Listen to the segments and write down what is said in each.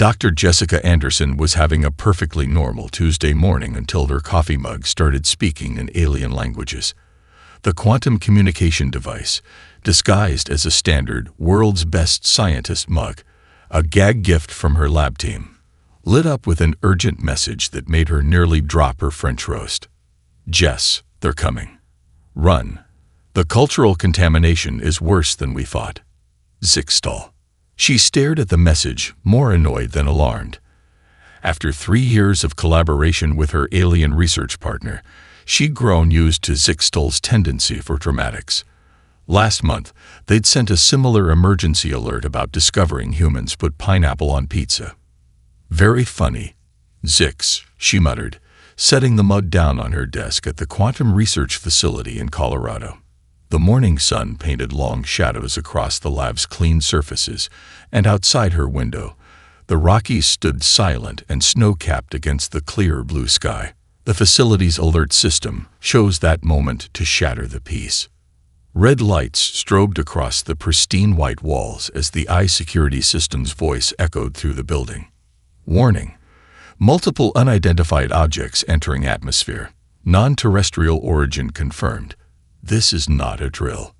Dr. Jessica Anderson was having a perfectly normal Tuesday morning until her coffee mug started speaking in alien languages. The quantum communication device, disguised as a standard world's best scientist mug, a gag gift from her lab team, lit up with an urgent message that made her nearly drop her French roast. "Jess, they're coming. Run. The cultural contamination is worse than we thought. Zixtal." She stared at the message, more annoyed than alarmed. After 3 years of collaboration with her alien research partner, she'd grown used to Zixtal's tendency for dramatics. Last month, they'd sent a similar emergency alert about discovering humans put pineapple on pizza. "Very funny. Zix," she muttered, setting the mug down on her desk at the quantum research facility in Colorado. The morning sun painted long shadows across the lab's clean surfaces, and outside her window, the Rockies stood silent and snow-capped against the clear blue sky. The facility's alert system chose that moment to shatter the peace. Red lights strobed across the pristine white walls as the security system's voice echoed through the building. "Warning. Multiple unidentified objects entering atmosphere. Non-terrestrial origin confirmed. This is not a drill."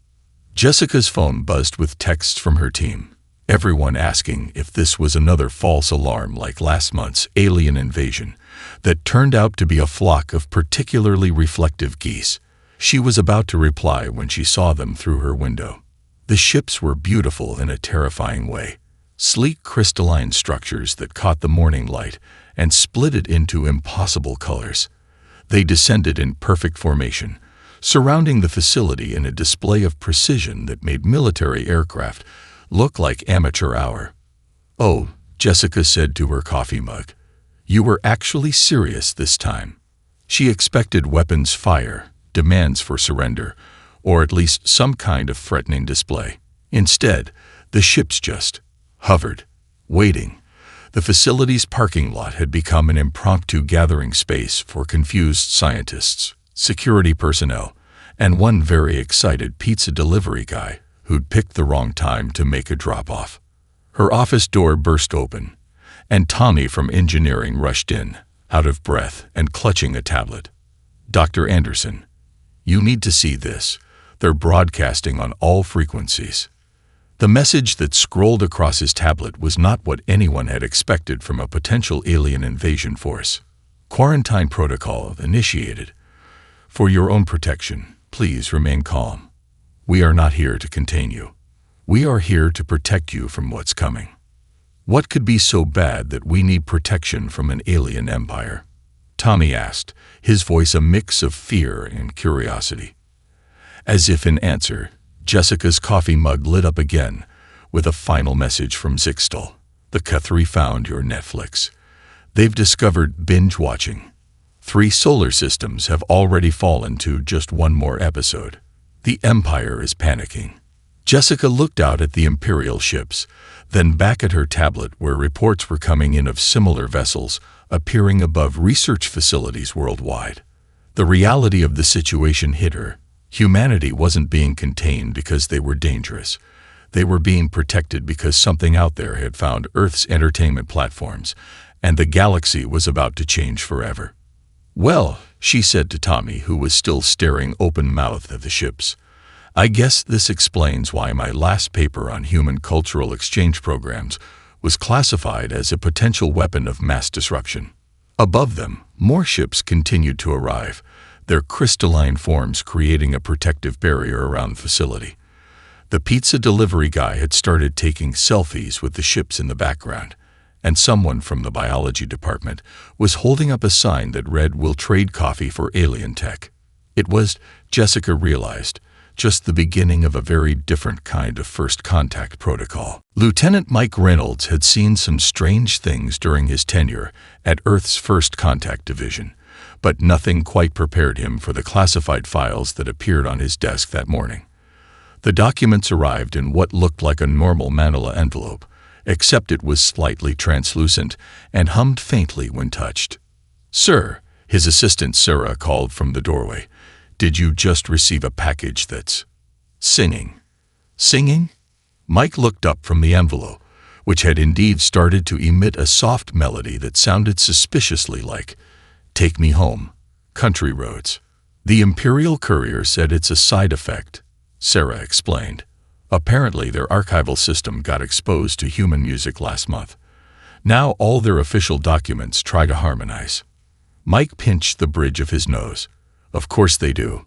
Jessica's phone buzzed with texts from her team, everyone asking if this was another false alarm like last month's alien invasion that turned out to be a flock of particularly reflective geese. She was about to reply when she saw them through her window. The ships were beautiful in a terrifying way, sleek crystalline structures that caught the morning light and split it into impossible colors. They descended in perfect formation, surrounding the facility in a display of precision that made military aircraft look like amateur hour. "Oh," Jessica said to her coffee mug, "you were actually serious this time." She expected weapons fire, demands for surrender, or at least some kind of threatening display. Instead, the ships just hovered, waiting. The facility's parking lot had become an impromptu gathering space for confused scientists, security personnel, and one very excited pizza delivery guy who'd picked the wrong time to make a drop-off. Her office door burst open, and Tommy from engineering rushed in, out of breath and clutching a tablet. "Dr. Anderson, you need to see this. They're broadcasting on all frequencies." The message that scrolled across his tablet was not what anyone had expected from a potential alien invasion force. "Quarantine protocol initiated. For your own protection, please remain calm. We are not here to contain you. We are here to protect you from what's coming." What could be so bad that we need protection from an alien empire? Tommy asked, his voice a mix of fear and curiosity. As if in answer, Jessica's coffee mug lit up again with a final message from Zixtal. "The K3 found your Netflix. They've discovered binge watching. 3 solar systems have already fallen to just one more episode. The Empire is panicking." Jessica looked out at the Imperial ships, then back at her tablet where reports were coming in of similar vessels appearing above research facilities worldwide. The reality of the situation hit her. Humanity wasn't being contained because they were dangerous. They were being protected because something out there had found Earth's entertainment platforms, and the galaxy was about to change forever. "Well," she said to Tommy, who was still staring open-mouthed at the ships, "I guess this explains why my last paper on human cultural exchange programs was classified as a potential weapon of mass disruption." Above them, more ships continued to arrive, their crystalline forms creating a protective barrier around the facility. The pizza delivery guy had started taking selfies with the ships in the background, and someone from the biology department was holding up a sign that read, "We'll trade coffee for alien tech." It was, Jessica realized, just the beginning of a very different kind of first contact protocol. Lieutenant Mike Reynolds had seen some strange things during his tenure at Earth's First Contact Division, but nothing quite prepared him for the classified files that appeared on his desk that morning. The documents arrived in what looked like a normal manila envelope, except it was slightly translucent and hummed faintly when touched. "Sir," his assistant Sarah called from the doorway, "did you just receive a package that's singing?" "Singing?" Mike looked up from the envelope, which had indeed started to emit a soft melody that sounded suspiciously like "Take Me Home, Country Roads." The Imperial Courier said it's a side effect, Sarah explained. Apparently, their archival system got exposed to human music last month. Now all their official documents try to harmonize. Mike pinched the bridge of his nose. Of course they do.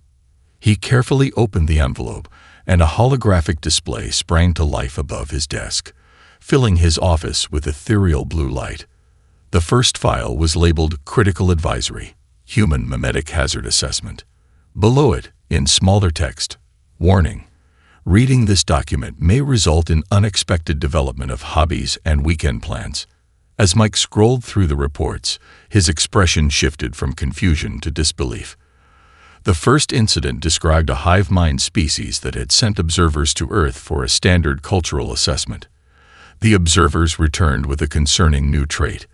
He carefully opened the envelope, and a holographic display sprang to life above his desk, filling his office with ethereal blue light. The first file was labeled Critical Advisory, Human Mimetic Hazard Assessment. Below it, in smaller text, warning. Reading this document may result in unexpected development of hobbies and weekend plans. As Mike scrolled through the reports, his expression shifted from confusion to disbelief. The first incident described a hive mind species that had sent observers to Earth for a standard cultural assessment. The observers returned with a concerning new trait.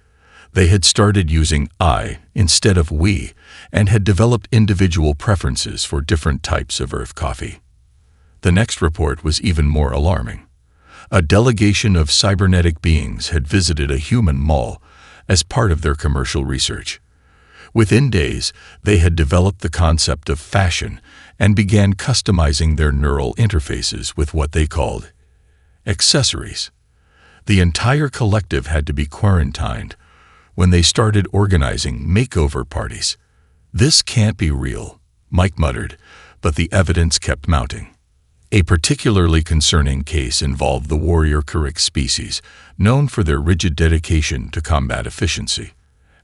They had started using I instead of we and had developed individual preferences for different types of Earth coffee. The next report was even more alarming. A delegation of cybernetic beings had visited a human mall as part of their commercial research. Within days, they had developed the concept of fashion and began customizing their neural interfaces with what they called accessories. The entire collective had to be quarantined when they started organizing makeover parties. "This can't be real," Mike muttered, but the evidence kept mounting. A particularly concerning case involved the warrior Orc species, known for their rigid dedication to combat efficiency.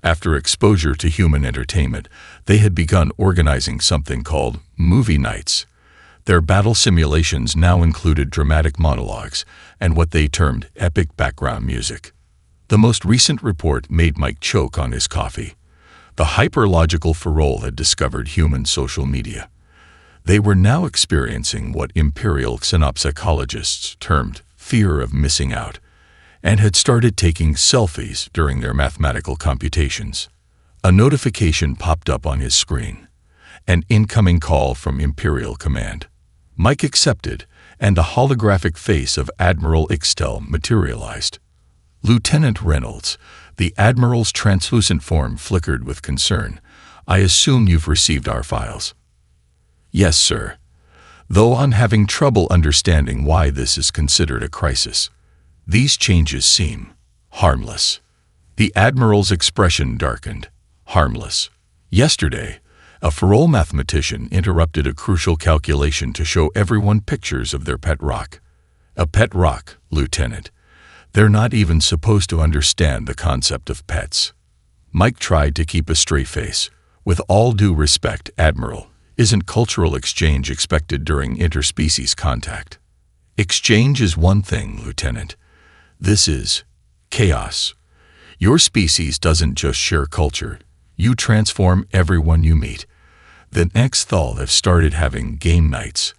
After exposure to human entertainment, they had begun organizing something called movie nights. Their battle simulations now included dramatic monologues and what they termed epic background music. The most recent report made Mike choke on his coffee. The hyperlogical Farol had discovered human social media. They were now experiencing what imperial xenopsychologists termed fear of missing out, and had started taking selfies during their mathematical computations. A notification popped up on his screen. An incoming call from Imperial Command. Mike accepted, and the holographic face of Admiral Ixtel materialized. "Lieutenant Reynolds," the Admiral's translucent form flickered with concern. "I assume you've received our files." "Yes, sir. Though I'm having trouble understanding why this is considered a crisis. These changes seem harmless." The Admiral's expression darkened. Harmless. Yesterday, a Farol mathematician interrupted a crucial calculation to show everyone pictures of their pet rock. "A pet rock, Lieutenant. They're not even supposed to understand the concept of pets." Mike tried to keep a straight face. "With all due respect, Admiral, isn't cultural exchange expected during interspecies contact?" "Exchange is one thing, Lieutenant. This is chaos. Your species doesn't just share culture. You transform everyone you meet. The Nexthal have started having game nights.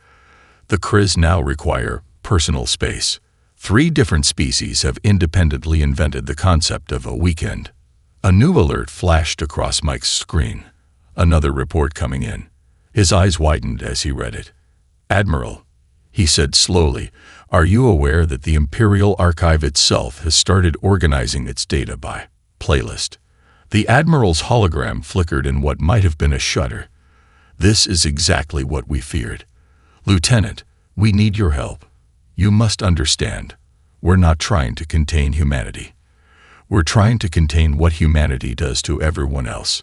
The Kriz now require personal space. 3 different species have independently invented the concept of a weekend." A new alert flashed across Mike's screen. Another report coming in. His eyes widened as he read it. "Admiral," he said slowly, "are you aware that the Imperial Archive itself has started organizing its data by playlist?" The Admiral's hologram flickered in what might have been a shudder. "This is exactly what we feared. Lieutenant, we need your help. You must understand, we're not trying to contain humanity. We're trying to contain what humanity does to everyone else."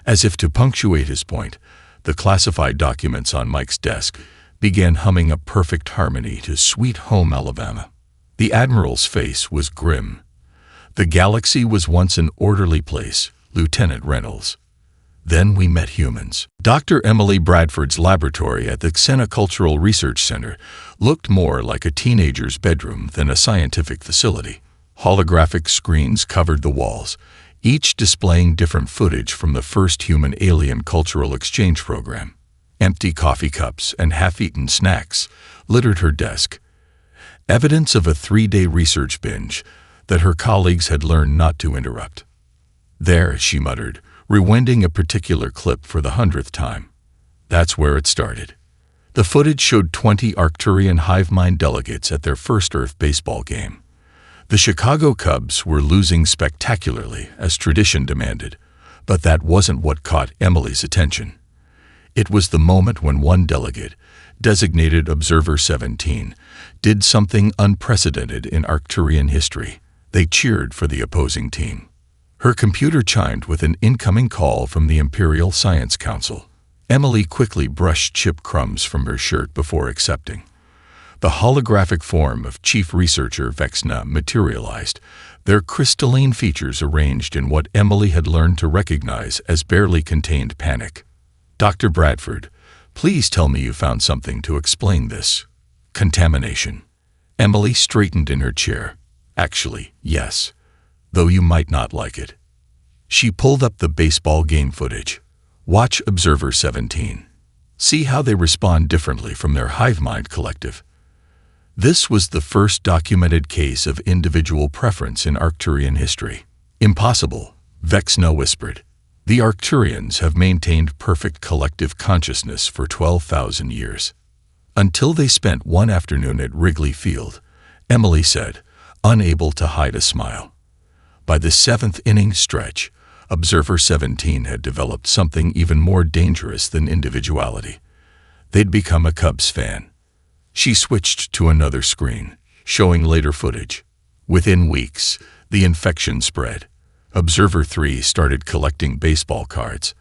As if to punctuate his point, the classified documents on Mike's desk began humming a perfect harmony to Sweet Home Alabama. The Admiral's face was grim. "The galaxy was once an orderly place, Lieutenant Reynolds. Then we met humans." Dr. Emily Bradford's laboratory at the Xenocultural Research Center looked more like a teenager's bedroom than a scientific facility. Holographic screens covered the walls, each displaying different footage from the first human-alien cultural exchange program. Empty coffee cups and half-eaten snacks littered her desk, evidence of a 3-day research binge that her colleagues had learned not to interrupt. "There," she muttered, rewinding a particular clip for the 100th time. "That's where it started." The footage showed 20 Arcturian hive mind delegates at their first Earth baseball game. The Chicago Cubs were losing spectacularly, as tradition demanded, but that wasn't what caught Emily's attention. It was the moment when one delegate, designated Observer 17, did something unprecedented in Arcturian history. They cheered for the opposing team. Her computer chimed with an incoming call from the Imperial Science Council. Emily quickly brushed chip crumbs from her shirt before accepting. The holographic form of Chief Researcher Vexna materialized, their crystalline features arranged in what Emily had learned to recognize as barely contained panic. "Dr. Bradford, please tell me you found something to explain this contamination." Emily straightened in her chair. "Actually, yes, though you might not like it." She pulled up the baseball game footage. "Watch Observer 17. See how they respond differently from their hive mind collective." This was the first documented case of individual preference in Arcturian history. "Impossible," Vexna whispered. "The Arcturians have maintained perfect collective consciousness for 12,000 years." "Until they spent one afternoon at Wrigley Field," Emily said, unable to hide a smile. By the seventh inning stretch, Observer 17 had developed something even more dangerous than individuality. They'd become a Cubs fan. She switched to another screen, showing later footage. Within weeks, the infection spread. Observer 3 started collecting baseball cards.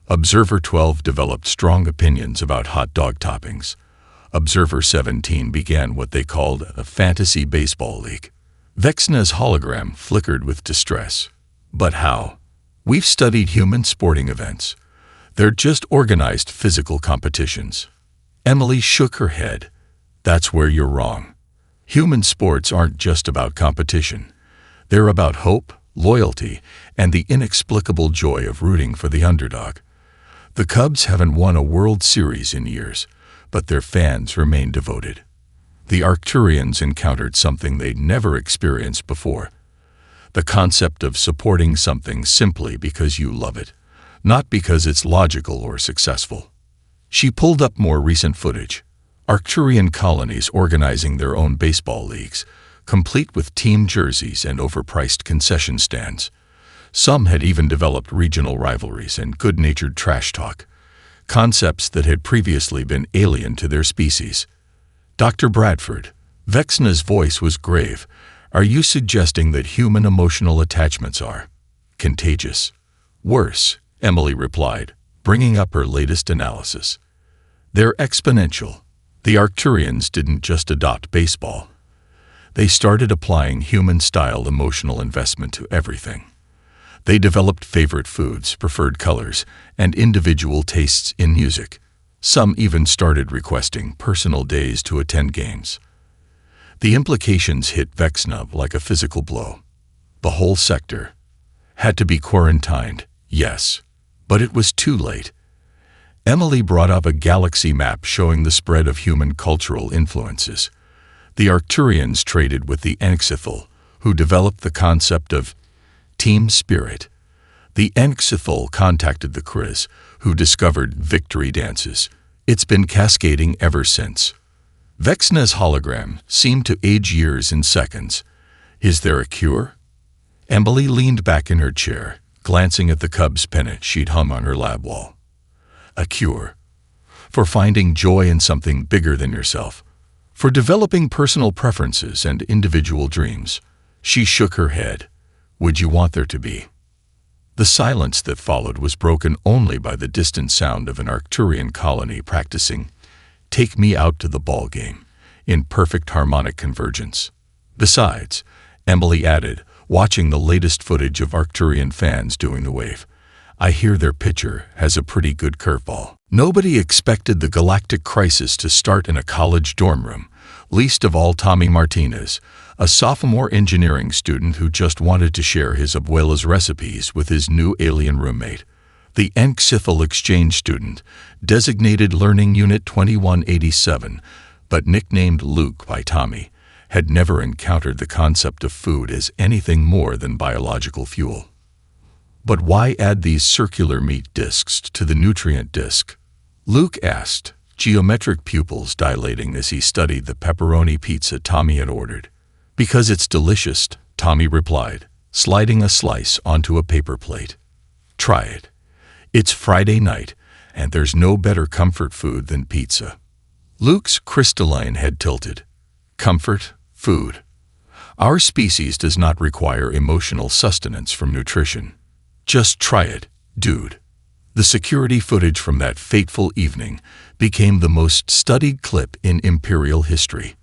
Observer 12 developed strong opinions about hot dog toppings. Observer 17 began what they called a fantasy baseball league. Vexna's hologram flickered with distress. "But how? We've studied human sporting events. They're just organized physical competitions." Emily shook her head. "That's where you're wrong. Human sports aren't just about competition. They're about hope, loyalty, and the inexplicable joy of rooting for the underdog. The Cubs haven't won a World Series in years, but their fans remain devoted." The Arcturians encountered something they'd never experienced before. The concept of supporting something simply because you love it, not because it's logical or successful. She pulled up more recent footage. Arcturian colonies organizing their own baseball leagues, complete with team jerseys and overpriced concession stands. Some had even developed regional rivalries and good-natured trash talk, concepts that had previously been alien to their species. "Dr. Bradford," Vexna's voice was grave, "are you suggesting that human emotional attachments are contagious?" "Worse," Emily replied, bringing up her latest analysis. "They're exponential. The Arcturians didn't just adopt baseball. They started applying human-style emotional investment to everything. They developed favorite foods, preferred colors, and individual tastes in music. Some even started requesting personal days to attend games." The implications hit Vexna like a physical blow. The whole sector had to be quarantined, yes, but it was too late. Emily brought up a galaxy map showing the spread of human cultural influences. The Arcturians traded with the Enxithal, who developed the concept of team spirit. The Enxithal contacted the Kriz, who discovered victory dances. It's been cascading ever since. Vexna's hologram seemed to age years in seconds. "Is there a cure?" Emily leaned back in her chair, glancing at the Cubs pennant she'd hung on her lab wall. "A cure? For finding joy in something bigger than yourself? For developing personal preferences and individual dreams?" She shook her head. "Would you want there to be?" The silence that followed was broken only by the distant sound of an Arcturian colony practicing "Take Me Out to the Ball Game" in perfect harmonic convergence. Besides, Emily added, watching the latest footage of Arcturian fans doing the wave, "I hear their pitcher has a pretty good curveball." Nobody expected the Galactic crisis to start in a college dorm room, least of all Tommy Martinez, a sophomore engineering student who just wanted to share his abuela's recipes with his new alien roommate. The Enxithal exchange student, designated Learning Unit 2187, but nicknamed Luke by Tommy, had never encountered the concept of food as anything more than biological fuel. But why add these circular meat discs to the nutrient disc? Luke asked, geometric pupils dilating as he studied the pepperoni pizza Tommy had ordered. "Because it's delicious," Tommy replied, sliding a slice onto a paper plate. "Try it. It's Friday night, and there's no better comfort food than pizza." Luke's crystalline head tilted. Comfort food. Our species does not require emotional sustenance from nutrition. Just try it, dude. The security footage from that fateful evening became the most studied clip in Imperial history.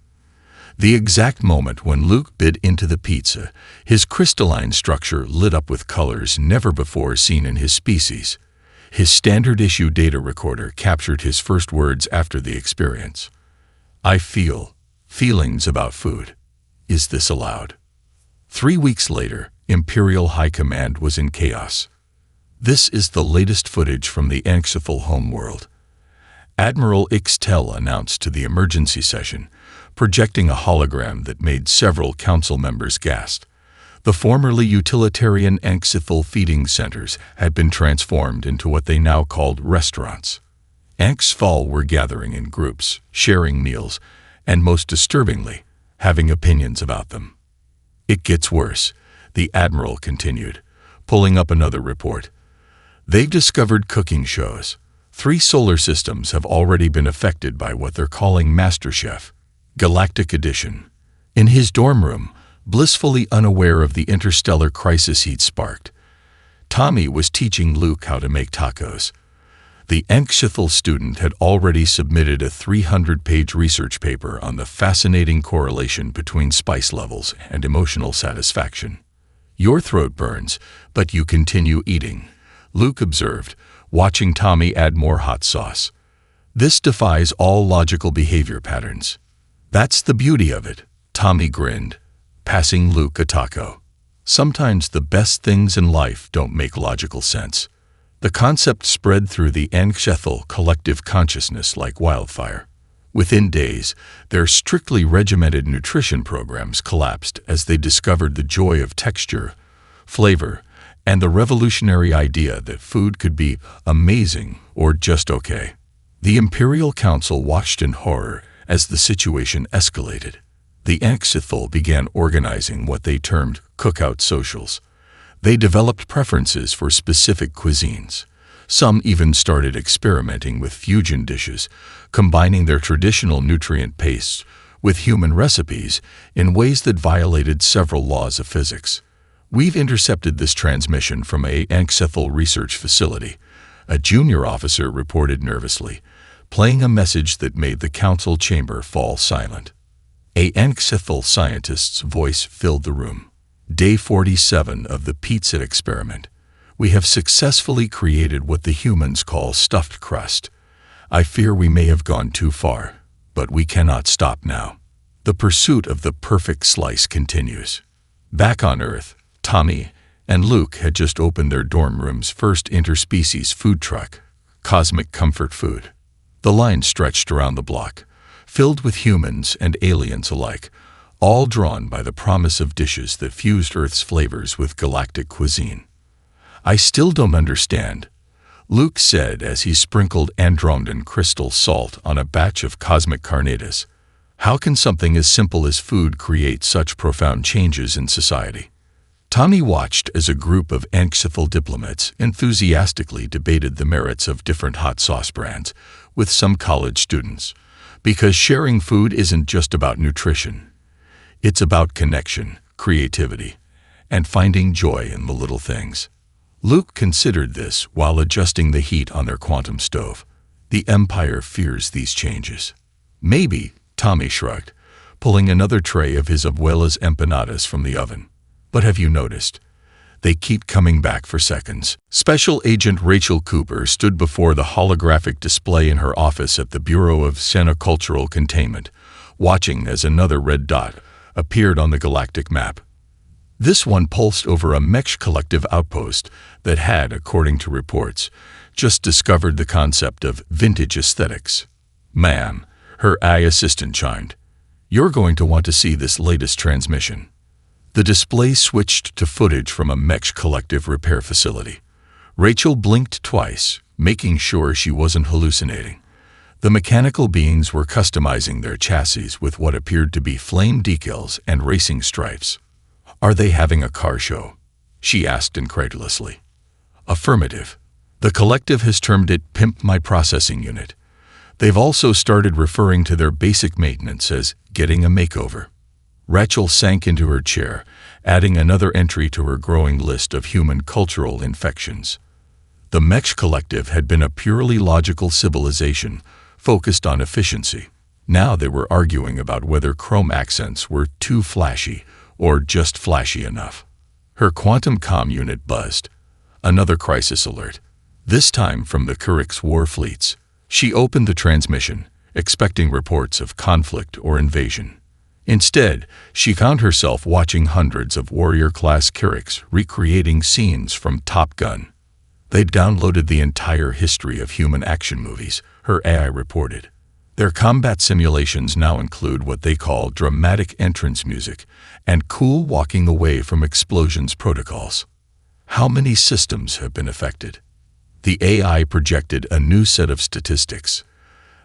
The exact moment when Luke bit into the pizza, his crystalline structure lit up with colors never before seen in his species. His standard-issue data recorder captured his first words after the experience. "I feel feelings about food. Is this allowed?" 3 weeks later, Imperial High Command was in chaos. This is the latest footage from the Anxithal homeworld. Admiral Ixtel announced to the emergency session, projecting a hologram that made several council members gasp. The formerly utilitarian Anxithal feeding centers had been transformed into what they now called restaurants. Anxithal were gathering in groups, sharing meals, and most disturbingly, having opinions about them. "It gets worse," the Admiral continued, pulling up another report. "They've discovered cooking shows. 3 solar systems have already been affected by what they're calling MasterChef, Galactic Edition." In his dorm room, blissfully unaware of the interstellar crisis he'd sparked, Tommy was teaching Luke how to make tacos. The Anxithal student had already submitted a 300-page research paper on the fascinating correlation between spice levels and emotional satisfaction. "Your throat burns, but you continue eating," Luke observed, watching Tommy add more hot sauce. "This defies all logical behavior patterns." "That's the beauty of it," Tommy grinned, passing Luke a taco. "Sometimes the best things in life don't make logical sense." The concept spread through the Anxithal collective consciousness like wildfire. Within days, their strictly regimented nutrition programs collapsed as they discovered the joy of texture, flavor, and the revolutionary idea that food could be amazing or just okay. The Imperial Council watched in horror as the situation escalated. The Anxithal began organizing what they termed cookout socials. They developed preferences for specific cuisines. Some even started experimenting with fusion dishes, combining their traditional nutrient pastes with human recipes in ways that violated several laws of physics. "We've intercepted this transmission from a Anxithal research facility," a junior officer reported nervously, playing a message that made the council chamber fall silent. A Anxithal scientist's voice filled the room. "Day 47 of the pizza experiment. We have successfully created what the humans call stuffed crust. I fear we may have gone too far, but we cannot stop now. The pursuit of the perfect slice continues." Back on Earth, Tommy and Luke had just opened their dorm room's first interspecies food truck, Cosmic Comfort Food. The line stretched around the block, filled with humans and aliens alike, all drawn by the promise of dishes that fused Earth's flavors with galactic cuisine. "I still don't understand," Luke said as he sprinkled Andromedan crystal salt on a batch of cosmic carnitas. "How can something as simple as food create such profound changes in society?" Tommy watched as a group of Anxithal diplomats enthusiastically debated the merits of different hot sauce brands with some college students, because sharing food isn't just about nutrition. It's about connection, creativity, and finding joy in the little things. Luke considered this while adjusting the heat on their quantum stove. The Empire fears these changes. "Maybe," Tommy shrugged, pulling another tray of his abuela's empanadas from the oven. "But have you noticed? They keep coming back for seconds." Special Agent Rachel Cooper stood before the holographic display in her office at the Bureau of Xenocultural Containment, watching as another red dot appeared on the galactic map. This one pulsed over a Mech collective outpost that had, according to reports, just discovered the concept of vintage aesthetics. "Ma'am," her AI assistant chimed, "you're going to want to see this latest transmission." The display switched to footage from a Mech collective repair facility. Rachel blinked twice, making sure she wasn't hallucinating. The mechanical beings were customizing their chassis with what appeared to be flame decals and racing stripes. Are they having a car show? She asked incredulously. Affirmative. The collective has termed it Pimp My Processing Unit. They've also started referring to their basic maintenance as getting a makeover. Rachel sank into her chair, adding another entry to her growing list of human cultural infections. The Mech Collective had been a purely logical civilization, focused on efficiency. Now they were arguing about whether chrome accents were too flashy or just flashy enough. Her quantum comm unit buzzed. Another crisis alert. This time from the Kurix war fleets. She opened the transmission, expecting reports of conflict or invasion. Instead, she found herself watching hundreds of warrior-class Kurix recreating scenes from Top Gun. They'd downloaded the entire history of human action movies, her AI reported. Their combat simulations now include what they call dramatic entrance music and cool walking away from explosions protocols. How many systems have been affected? The AI projected a new set of statistics.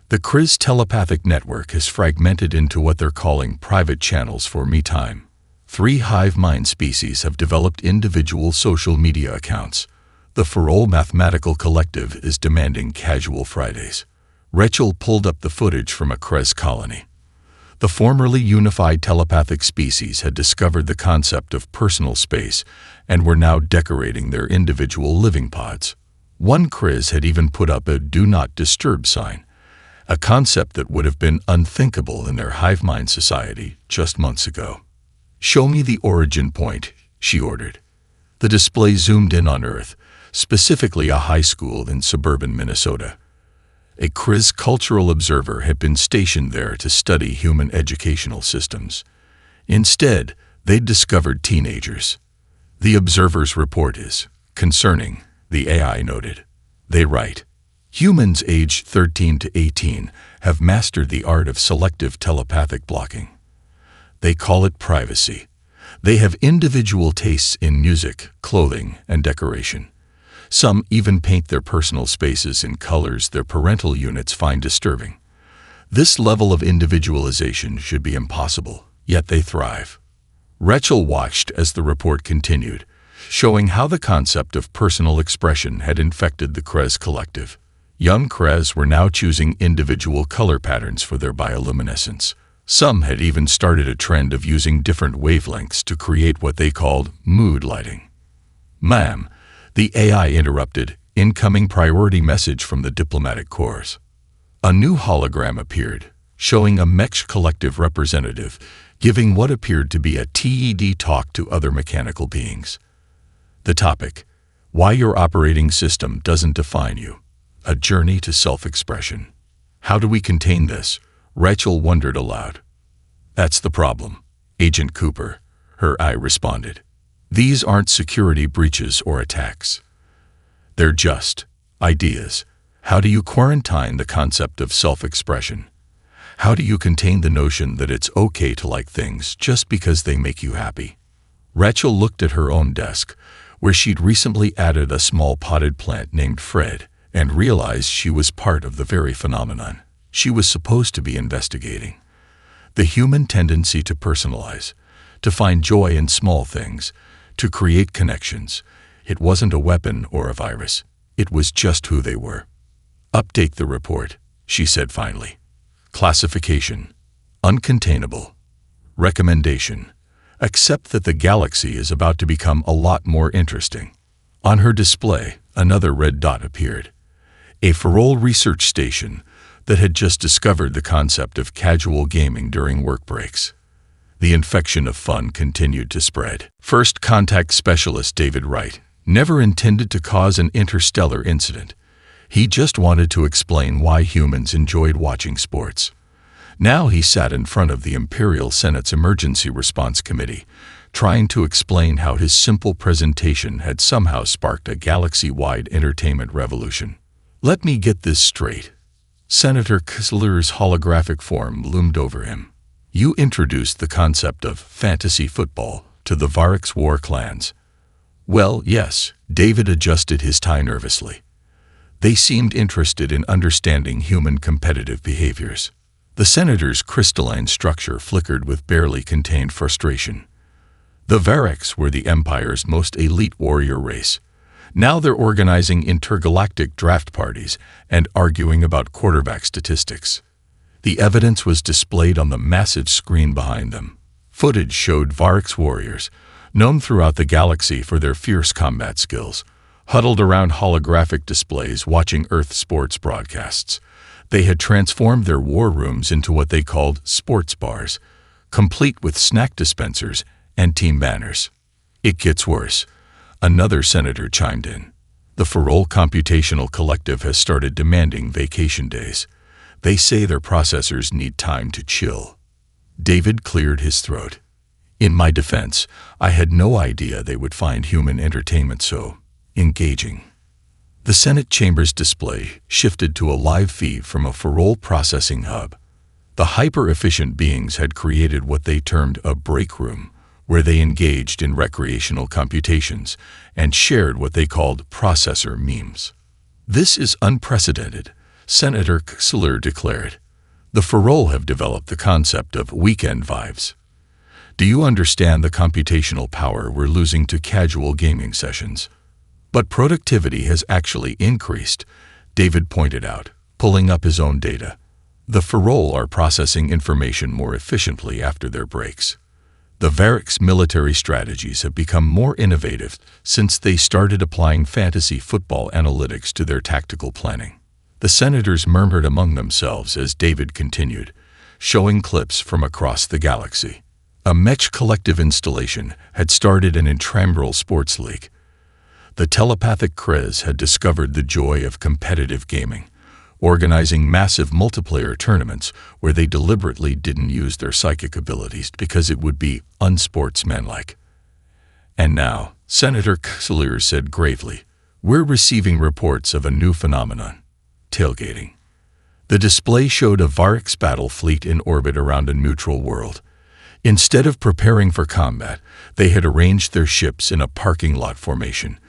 The Kriz telepathic network has fragmented into what they're calling private channels for me time. 3 hive mind species have developed individual social media accounts. The Farol Mathematical Collective is demanding casual Fridays. Rachel pulled up the footage from a Krez colony. The formerly unified telepathic species had discovered the concept of personal space and were now decorating their individual living pods. One Kriz had even put up a Do Not Disturb sign, a concept that would have been unthinkable in their hive mind society just months ago. "Show me the origin point," she ordered. The display zoomed in on Earth, specifically a high school in suburban Minnesota. A Kriz cultural observer had been stationed there to study human educational systems. Instead, they'd discovered teenagers. The observer's report is concerning, the AI noted. They write, humans aged 13 to 18 have mastered the art of selective telepathic blocking. They call it privacy. They have individual tastes in music, clothing, and decoration. Some even paint their personal spaces in colors their parental units find disturbing. This level of individualization should be impossible, yet they thrive. Rachel watched as the report continued, showing how the concept of personal expression had infected the Krez collective. Young Krez were now choosing individual color patterns for their bioluminescence. Some had even started a trend of using different wavelengths to create what they called mood lighting. "Ma'am," the AI interrupted, incoming priority message from the diplomatic corps. A new hologram appeared, showing a Mech collective representative giving what appeared to be a TED talk to other mechanical beings. The topic, Why Your Operating System Doesn't Define You, a Journey to Self-Expression. How do we contain this? Rachel wondered aloud. That's the problem, Agent Cooper, her eye responded. These aren't security breaches or attacks. They're just ideas. How do you quarantine the concept of self-expression? How do you contain the notion that it's okay to like things just because they make you happy? Rachel looked at her own desk, where she'd recently added a small potted plant named Fred, and realized she was part of the very phenomenon she was supposed to be investigating. The human tendency to personalize, to find joy in small things, to create connections. It wasn't a weapon or a virus. It was just who they were. Update the report, she said finally. Classification, uncontainable. Recommendation, accept that the galaxy is about to become a lot more interesting. On her display, another red dot appeared. A Farol research station that had just discovered the concept of casual gaming during work breaks. The infection of fun continued to spread. First contact specialist David Wright never intended to cause an interstellar incident. He just wanted to explain why humans enjoyed watching sports. Now he sat in front of the Imperial Senate's Emergency Response Committee, trying to explain how his simple presentation had somehow sparked a galaxy-wide entertainment revolution. Let me get this straight. Senator Kessler's holographic form loomed over him. You introduced the concept of fantasy football to the Varix war clans. Well, yes, David adjusted his tie nervously. They seemed interested in understanding human competitive behaviors. The senator's crystalline structure flickered with barely contained frustration. The Varrocs were the Empire's most elite warrior race. Now they're organizing intergalactic draft parties and arguing about quarterback statistics. The evidence was displayed on the massive screen behind them. Footage showed Varrocs warriors, known throughout the galaxy for their fierce combat skills, huddled around holographic displays watching Earth sports broadcasts. They had transformed their war rooms into what they called sports bars, complete with snack dispensers and team banners. It gets worse. Another senator chimed in. The Farol Computational Collective has started demanding vacation days. They say their processors need time to chill. David cleared his throat. In my defense, I had no idea they would find human entertainment so engaging. The Senate chamber's display shifted to a live feed from a Farol processing hub. The hyper-efficient beings had created what they termed a break room, where they engaged in recreational computations and shared what they called processor memes. This is unprecedented, Senator Kessler declared. The Farol have developed the concept of weekend vibes. Do you understand the computational power we're losing to casual gaming sessions? But productivity has actually increased, David pointed out, pulling up his own data. The Farol are processing information more efficiently after their breaks. The Varrocs' military strategies have become more innovative since they started applying fantasy football analytics to their tactical planning. The senators murmured among themselves as David continued, showing clips from across the galaxy. A Mech collective installation had started an intramural sports league. The telepathic Krez had discovered the joy of competitive gaming, organizing massive multiplayer tournaments where they deliberately didn't use their psychic abilities because it would be unsportsmanlike. And now, Senator Kessler said gravely, we're receiving reports of a new phenomenon, tailgating. The display showed a Varrocs battle fleet in orbit around a neutral world. Instead of preparing for combat, they had arranged their ships in a parking lot formation,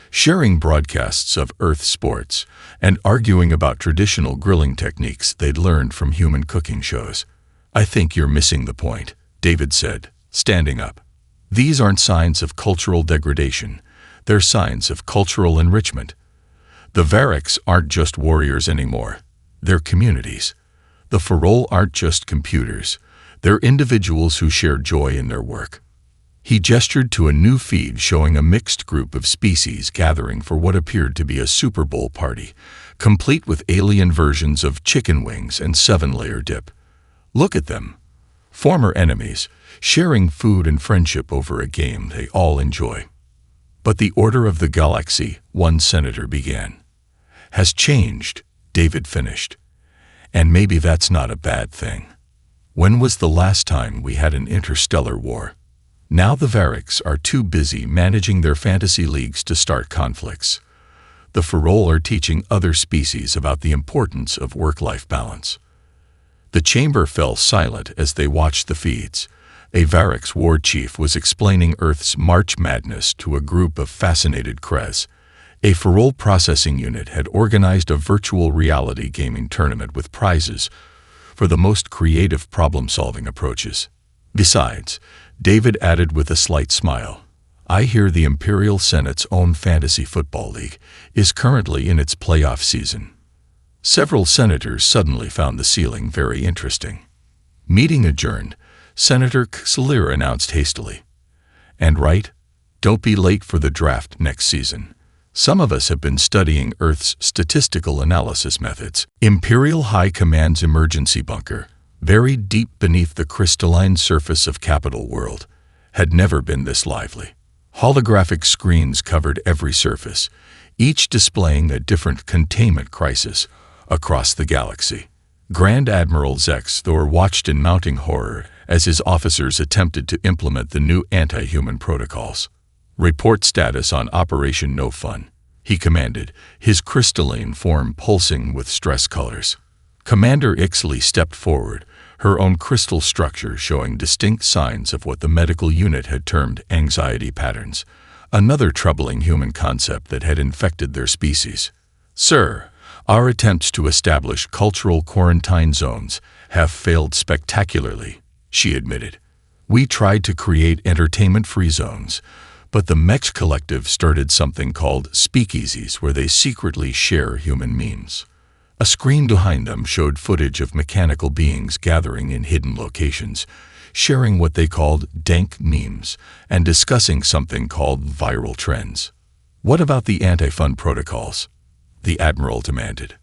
sharing broadcasts of Earth sports and arguing about traditional grilling techniques they'd learned from human cooking shows. I think you're missing the point, David said, standing up. These aren't signs of cultural degradation. They're signs of cultural enrichment. The Varrocs aren't just warriors anymore. They're communities. The Farol aren't just computers. They're individuals who share joy in their work. He gestured to a new feed showing a mixed group of species gathering for what appeared to be a Super Bowl party, complete with alien versions of chicken wings and 7-layer dip. Look at them. Former enemies, sharing food and friendship over a game they all enjoy. But the order of the galaxy, one senator began, has changed, David finished. And maybe that's not a bad thing. When was the last time we had an interstellar war? Now the Varrocs are too busy managing their fantasy leagues to start conflicts. The Farol are teaching other species about the importance of work-life balance. The chamber fell silent as they watched the feeds. A Varrocs war chief was explaining Earth's March Madness to a group of fascinated Krez. A Farol processing unit had organized a virtual reality gaming tournament with prizes for the most creative problem-solving approaches. Besides, David added with a slight smile, I hear the Imperial Senate's own fantasy football league is currently in its playoff season. Several senators suddenly found the ceiling very interesting. Meeting adjourned, Senator Kessler announced hastily. And right, don't be late for the draft next season. Some of us have been studying Earth's statistical analysis methods. Imperial High Command's emergency bunker, buried deep beneath the crystalline surface of Capital World, had never been this lively. Holographic screens covered every surface, each displaying a different containment crisis across the galaxy. Grand Admiral Zex Thor watched in mounting horror as his officers attempted to implement the new anti-human protocols. Report status on Operation No Fun, he commanded, his crystalline form pulsing with stress colors. Commander Ixley stepped forward, her own crystal structure showing distinct signs of what the medical unit had termed anxiety patterns, another troubling human concept that had infected their species. Sir, our attempts to establish cultural quarantine zones have failed spectacularly, she admitted. We tried to create entertainment-free zones, but the Mech Collective started something called speakeasies where they secretly share human memes. A screen behind them showed footage of mechanical beings gathering in hidden locations, sharing what they called dank memes, and discussing something called viral trends. "What about the anti-fun protocols?" the Admiral demanded.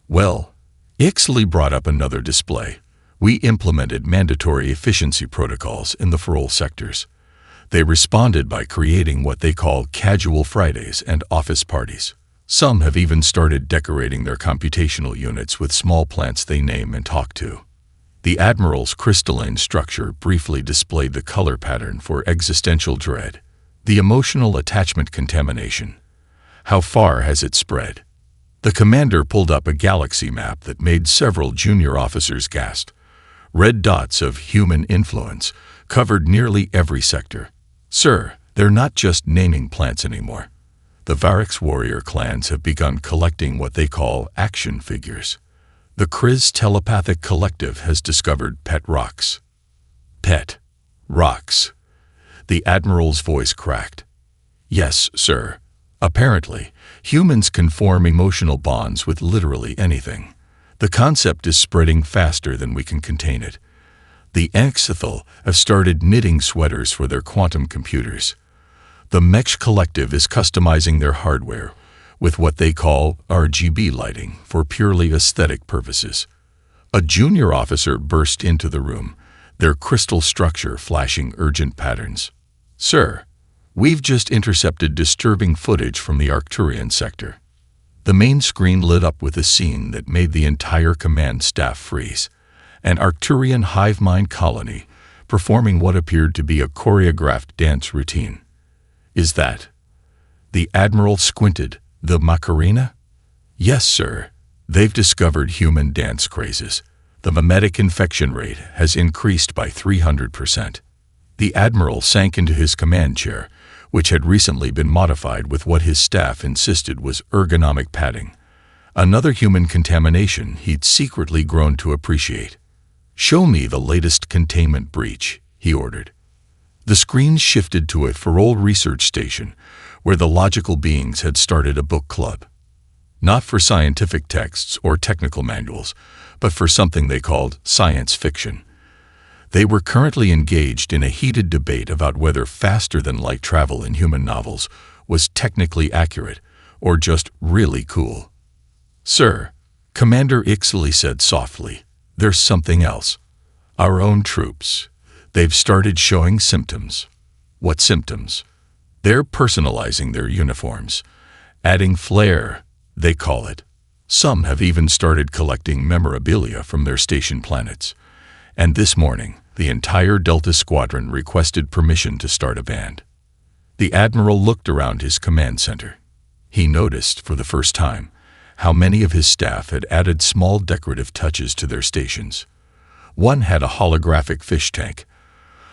Well, Ixley brought up another display. We implemented mandatory efficiency protocols in the parole sectors. They responded by creating what they call casual Fridays and office parties. Some have even started decorating their computational units with small plants they name and talk to. The Admiral's crystalline structure briefly displayed the color pattern for existential dread, the emotional attachment contamination. How far has it spread? The commander pulled up a galaxy map that made several junior officers gasp. Red dots of human influence covered nearly every sector. Sir, they're not just naming plants anymore. The Varix warrior clans have begun collecting what they call action figures. The Kriz telepathic collective has discovered pet rocks. Pet rocks. The Admiral's voice cracked. Yes, sir. Apparently, humans can form emotional bonds with literally anything. The concept is spreading faster than we can contain it. The Exithal have started knitting sweaters for their quantum computers. The Mech Collective is customizing their hardware with what they call RGB lighting for purely aesthetic purposes. A junior officer burst into the room, their crystal structure flashing urgent patterns. Sir, we've just intercepted disturbing footage from the Arcturian sector. The main screen lit up with a scene that made the entire command staff freeze. An Arcturian hive mind colony performing what appeared to be a choreographed dance routine. Is that? The Admiral squinted. The Macarena? Yes, sir. They've discovered human dance crazes. The mimetic infection rate has increased by 300%. The Admiral sank into his command chair, which had recently been modified with what his staff insisted was ergonomic padding. Another human contamination he'd secretly grown to appreciate. Show me the latest containment breach, he ordered. The screen shifted to a Farol research station, where the logical beings had started a book club. Not for scientific texts or technical manuals, but for something they called science fiction. They were currently engaged in a heated debate about whether faster-than-light travel in human novels was technically accurate or just really cool. Sir, Commander Ixley said softly, there's something else. Our own troops. They've started showing symptoms. What symptoms? They're personalizing their uniforms, adding flair, they call it. Some have even started collecting memorabilia from their station planets. And this morning, the entire Delta Squadron requested permission to start a band. The Admiral looked around his command center. He noticed, for the first time, how many of his staff had added small decorative touches to their stations. One had a holographic fish tank.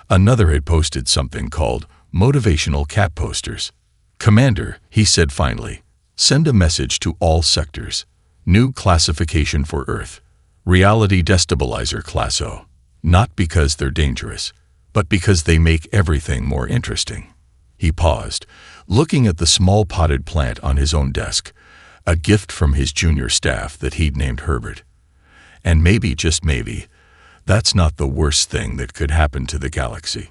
Another had posted something called motivational cat posters. Commander, he said finally, send a message to all sectors. New classification for Earth. Reality Destabilizer Class O. Not because they're dangerous, but because they make everything more interesting. He paused, looking at the small potted plant on his own desk, a gift from his junior staff that he'd named Herbert. And maybe, just maybe, that's not the worst thing that could happen to the galaxy.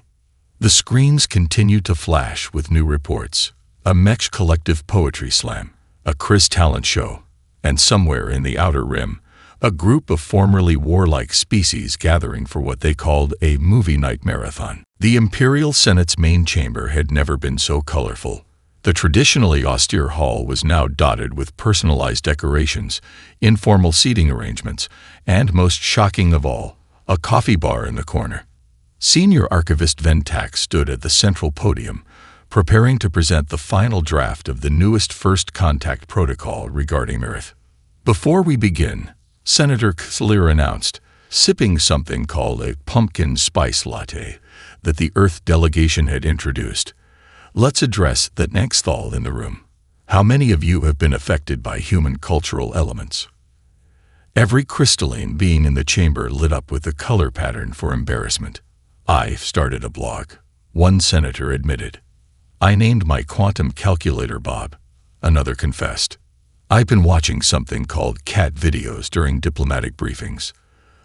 The screens continued to flash with new reports. A Mech Collective poetry slam, a Kriz talent show, and somewhere in the Outer Rim, a group of formerly warlike species gathering for what they called a movie night marathon. The Imperial Senate's main chamber had never been so colorful. The traditionally austere hall was now dotted with personalized decorations, informal seating arrangements, and, most shocking of all, a coffee bar in the corner. Senior Archivist Ventak stood at the central podium, preparing to present the final draft of the newest First Contact Protocol regarding Earth. Before we begin, Senator Ksler announced, sipping something called a pumpkin spice latte that the Earth delegation had introduced. Let's address the next thal in the room. How many of you have been affected by human cultural elements? Every crystalline being in the chamber lit up with a color pattern for embarrassment. "I've started a blog," one senator admitted. "I named my quantum calculator Bob," another confessed. "I've been watching something called cat videos during diplomatic briefings,"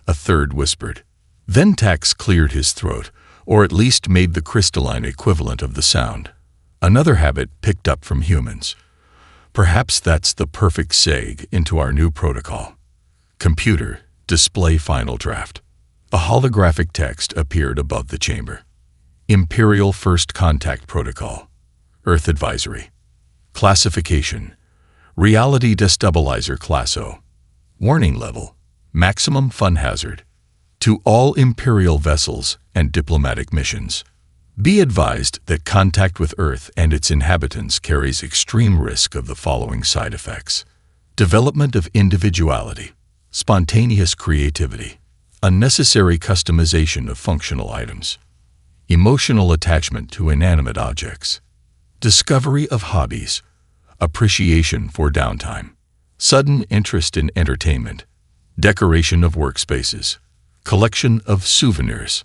a third whispered. Ventax cleared his throat, or at least made the crystalline equivalent of the sound. Another habit picked up from humans. Perhaps that's the perfect segue into our new protocol. Computer, display final draft. A holographic text appeared above the chamber. Imperial First Contact Protocol. Earth Advisory. Classification. Reality Destabilizer Class O. Warning level. Maximum fun hazard. To all Imperial vessels and diplomatic missions. Be advised that contact with Earth and its inhabitants carries extreme risk of the following side effects: development of individuality, spontaneous creativity, unnecessary customization of functional items, emotional attachment to inanimate objects, discovery of hobbies, appreciation for downtime, sudden interest in entertainment, decoration of workspaces, collection of souvenirs,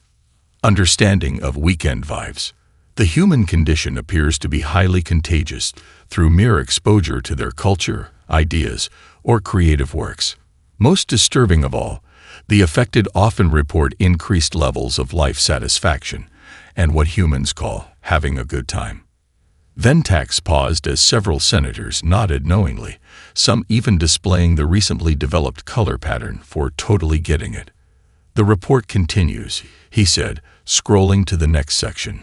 understanding of weekend vibes. The human condition appears to be highly contagious through mere exposure to their culture, ideas, or creative works. Most disturbing of all, the affected often report increased levels of life satisfaction and what humans call having a good time. Ventax paused as several senators nodded knowingly, some even displaying the recently developed color pattern for totally getting it. "The report continues," he said, scrolling to the next section.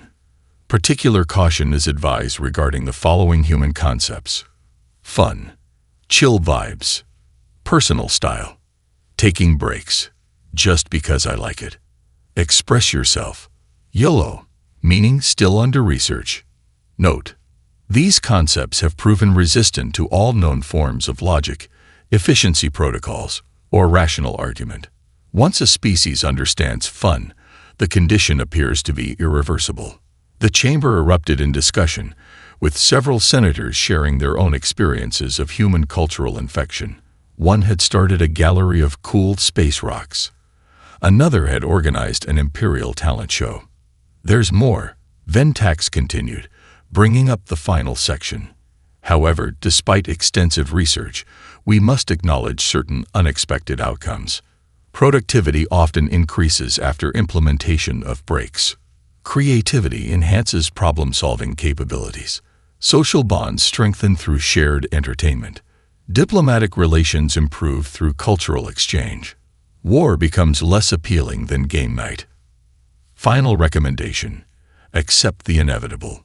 "Particular caution is advised regarding the following human concepts: fun, chill vibes, personal style, taking breaks, just because I like it, express yourself, YOLO, meaning still under research. Note: these concepts have proven resistant to all known forms of logic, efficiency protocols, or rational argument. Once a species understands fun, the condition appears to be irreversible." The chamber erupted in discussion, with several senators sharing their own experiences of human cultural infection. One had started a gallery of cool space rocks. Another had organized an imperial talent show. "There's more," Ventax continued, bringing up the final section. "However, despite extensive research, we must acknowledge certain unexpected outcomes. Productivity often increases after implementation of breaks. Creativity enhances problem-solving capabilities. Social bonds strengthen through shared entertainment. Diplomatic relations improve through cultural exchange. War becomes less appealing than game night. Final recommendation: accept the inevitable.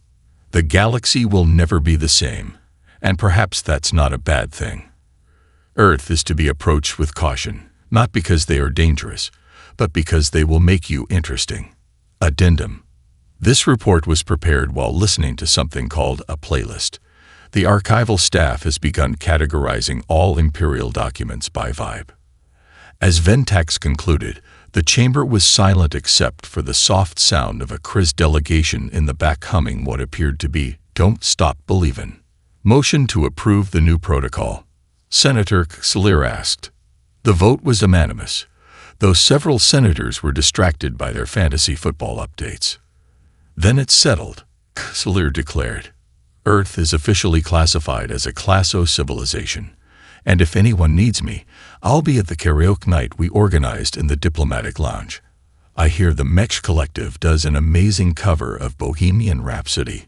The galaxy will never be the same, and perhaps that's not a bad thing. Earth is to be approached with caution, not because they are dangerous, but because they will make you interesting." Addendum. This report was prepared while listening to something called a playlist. The archival staff has begun categorizing all Imperial documents by vibe. As Ventax concluded, the chamber was silent except for the soft sound of a Kriz delegation in the back humming what appeared to be "Don't Stop Believin'." Motion to approve the new protocol, Senator Xalir asked. The vote was unanimous, though several senators were distracted by their fantasy football updates. "Then it's settled," Xalir declared. "Earth is officially classified as a Class O civilization, and if anyone needs me, I'll be at the karaoke night we organized in the Diplomatic Lounge. I hear the Mech Collective does an amazing cover of Bohemian Rhapsody."